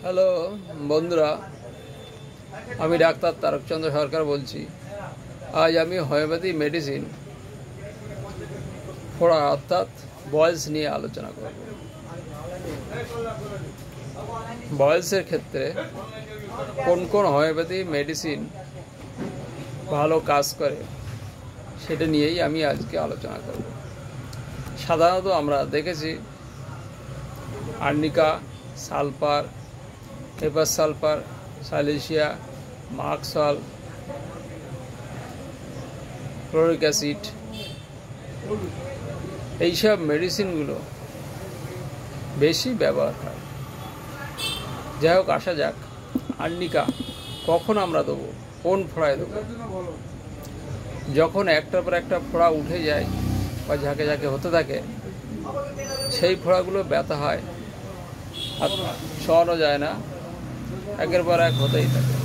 Hello বন্ধুরা, আমি doctor Tarakchandra সরকার বলছি। আজ আমি হোমিওপ্যাথি মেডিসিন ফোড়া অর্থাৎ বয়েলস নিয়ে আলোচনা করব। বয়েলসের ক্ষেত্রে কোন কোন হোমিওপ্যাথি মেডিসিন ভালো কাজ করে সেটা নিয়েই আমি আজকে আলোচনা করব। সাধারণত আমরা দেখেছি arnica, sulphur, hepar sulphur, silicea, merc sol, chloric acid, এইসব মেডিসিনগুলো বেশি ব্যবহার হয়। যাই হোক, আসা যাক আর্নিকা কখন আমরা দেবো, কোন ফোড়ায় দেবো। যখন একটার পর একটা ফোড়া উঠে যায় বা ঝাঁকে ঝাঁকে হতে থাকে, সেই ফোড়াগুলো ব্যথা হয়, আর সরানো যায় না, একের পর এক হতেই থাকে।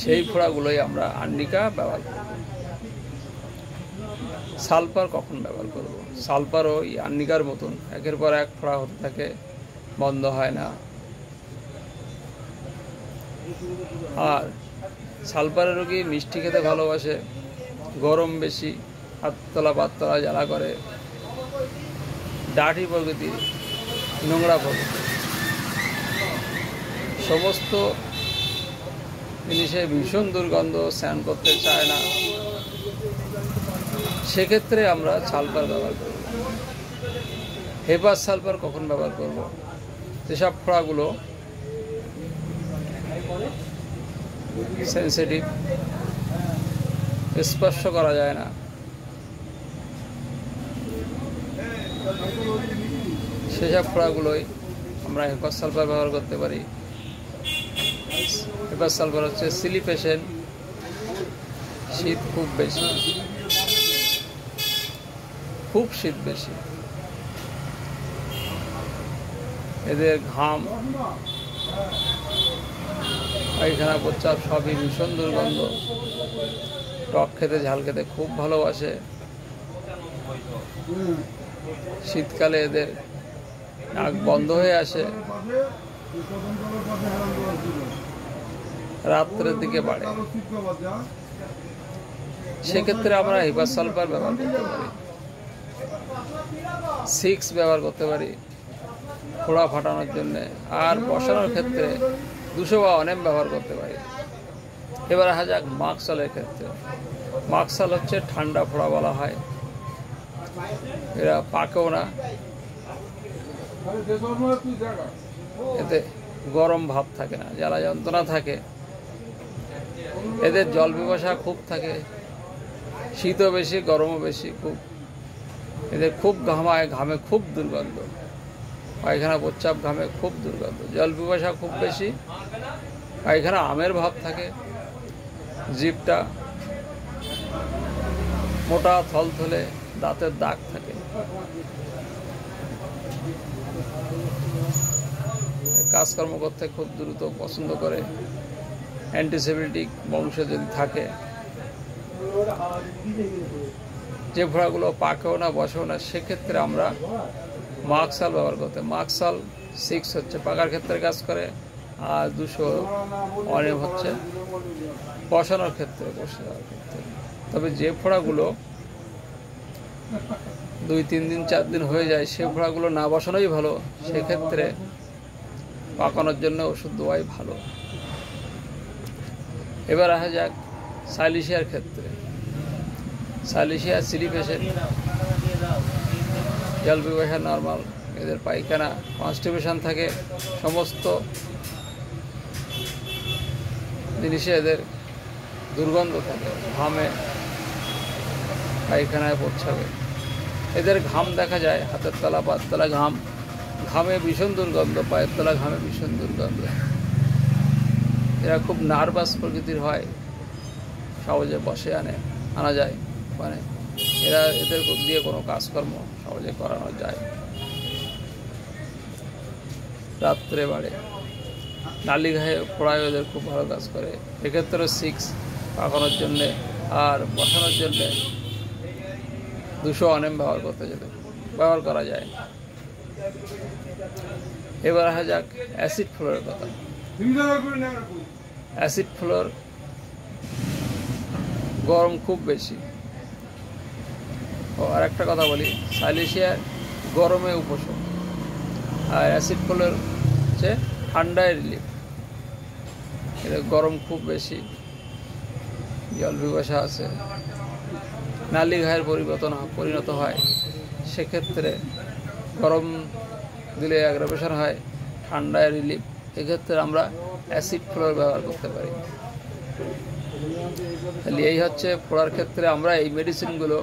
সেই ফোড়াগুলোই আমরা আর্নিকা ব্যবহার করব। সালফার কখন ব্যবহার করব? সালফারও ওই আর্নিকার মতন একের পর এক ফোড়া হতে থাকে, বন্ধ হয় না। আর সালফারের রোগী মিষ্টি খেতে ভালোবাসে, গরম বেশি, হাততলা পাততলা জ্বালা করে, ডাঠি প্রকৃতির, নোংরা প্রকৃতির, সমস্ত জিনিসে ভীষণ দুর্গন্ধ, স্নান করতে চায় না। সেক্ষেত্রে আমরা সালফার ব্যবহার করব। হেপার সালফার কখন ব্যবহার করব? যেসব ফোড়াগুলো সেন্সিটিভ, স্পর্শ করা যায় না, সেসব ফোড়াগুলোই আমরা হেপার সালফার ব্যবহার করতে পারি। হেপার সালফার হচ্ছে সিলি পেশেন্ট, শীত খুব বেশি, খুব শীত বেশি, এদের ঘাম, পায়খানা, প্রস্রাব সবই ভীষণ দুর্গন্ধ, টক খেতে, ঝাল খেতে খুব ভালোবাসে। শীতকালে এদের নাক বন্ধ হয়ে আসে, রাত্রের দিকে বাড়ে। সেক্ষেত্রে আমরা হেপার সালফার ব্যবহার করতে পারি, 6 ব্যবহার করতে পারি ফোড়া ফাটানোর জন্য। আর বসানোর ক্ষেত্রে 200 বা অনেম ব্যবহার করতে পারি। এবার আসা যাক মার্কসলের ক্ষেত্রে। মার্কসল হচ্ছে ঠান্ডা ফোড়া বলা হয়, এরা পাকেও না, এতে গরম ভাব থাকে না, জ্বালা যন্ত্রণা থাকে, এদের জল পিপাসা খুব থাকে, শীতও বেশি, গরমও বেশি খুব, এদের খুব ঘামায়, ঘামে খুব দুর্গন্ধ, পায়খানা প্রস্রাব ঘামে খুব দুর্গন্ধ, জল পিপাসা খুব বেশি, পায়খানা আমের ভাব থাকে, জিভটা মোটা থলথলে, দাঁতের দাগ থাকে। কাজকর্ম করতে খুব দ্রুত পছন্দ করে, অ্যান্টিসেপ্টিক বংশ যদি থাকে। যে ফোড়াগুলো পাকেও না, বসেও না, সেক্ষেত্রে আমরা মার্কসল ব্যবহার করতে। মার্কসল 6 হচ্ছে পাকার ক্ষেত্রে কাজ করে, আর 200 অনেম হচ্ছে বসানোর ক্ষেত্রে, বসে যাওয়ার ক্ষেত্রে। তবে যে ফোড়াগুলো 2-3 দিন 4 দিন হয়ে যায়, সে ফোড়াগুলো না বসানোই ভালো। সেক্ষেত্রে পাকানোর জন্য ওষুধ দেওয়াই ভালো। এবার আসা যাক সাইলেশিয়ার ক্ষেত্রে। সাইলেশিয়া সিলি পেশেন্ট, জল পিপাসা নর্মাল, এদের পায়খানা কনস্টিপেশন থাকে, সমস্ত জিনিসে এদের দুর্গন্ধ থাকে, ঘামে, পায়খানায় প্রস্রাবে, এদের ঘাম দেখা যায়, হাতের তলা পাততলা ঘাম, ঘামে ভীষণ দুর্গন্ধ, পায়ের তলা ঘামে ভীষণ দুর্গন্ধ। এরা খুব নার্ভাস প্রকৃতির হয়, সহজে বসে আনা যায়, মানে এদের দিয়ে কোনো কাজকর্ম সহজে করানো যায়। রাত্রে বাড়ে, নালি ঘায়ে ফোড়ায় এদের খুব ভালো কাজ করে। এক্ষেত্রে 6 পাকানোর জন্যে, আর বসানোর জন্যে 200 অনেম ব্যবহার করা যায়। এবার আসা যাক অ্যাসিড ফ্লোরের কথা। অ্যাসিড ফ্লোর গরম খুব বেশি। ও আর একটা কথা বলি, সাইলেশিয়ার গরমে উপশম, আর অ্যাসিড ফ্লোর হচ্ছে ঠান্ডায় রিলিফ। এটা গরম খুব বেশি, জল পিপাসা আছে, নালি ঘায়ের পরিণত হয়, সেক্ষেত্রে গরম দিলে অ্যাগ্রাভেশন হয়, ঠান্ডায় রিলিফ, এক্ষেত্রে আমরা অ্যাসিড ফ্লোর ব্যবহার করতে পারি। তাহলে এই হচ্ছে ফোড়ার ক্ষেত্রে আমরা এই মেডিসিনগুলো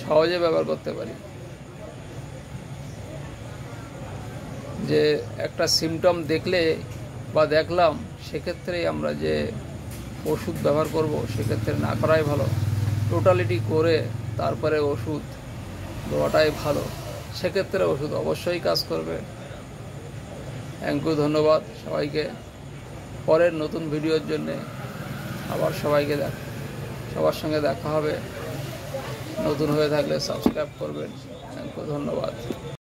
সহজে ব্যবহার করতে পারি। যে একটা সিমটম দেখলে বা দেখলাম, সেক্ষেত্রেই আমরা যে ওষুধ ব্যবহার করব সেক্ষেত্রে না করাই ভালো। টোটালিটি করে তারপরে ওষুধ দেওয়াটাই ভালো, সেক্ষেত্রে ওষুধ অবশ্যই কাজ করবে। থ্যাংক ইউ, ধন্যবাদ সবাইকে। পরের নতুন ভিডিওর জন্যে আবার সবার সঙ্গে দেখা হবে। নতুন হয়ে থাকলে সাবস্ক্রাইব করবেন। থ্যাংক ইউ, ধন্যবাদ।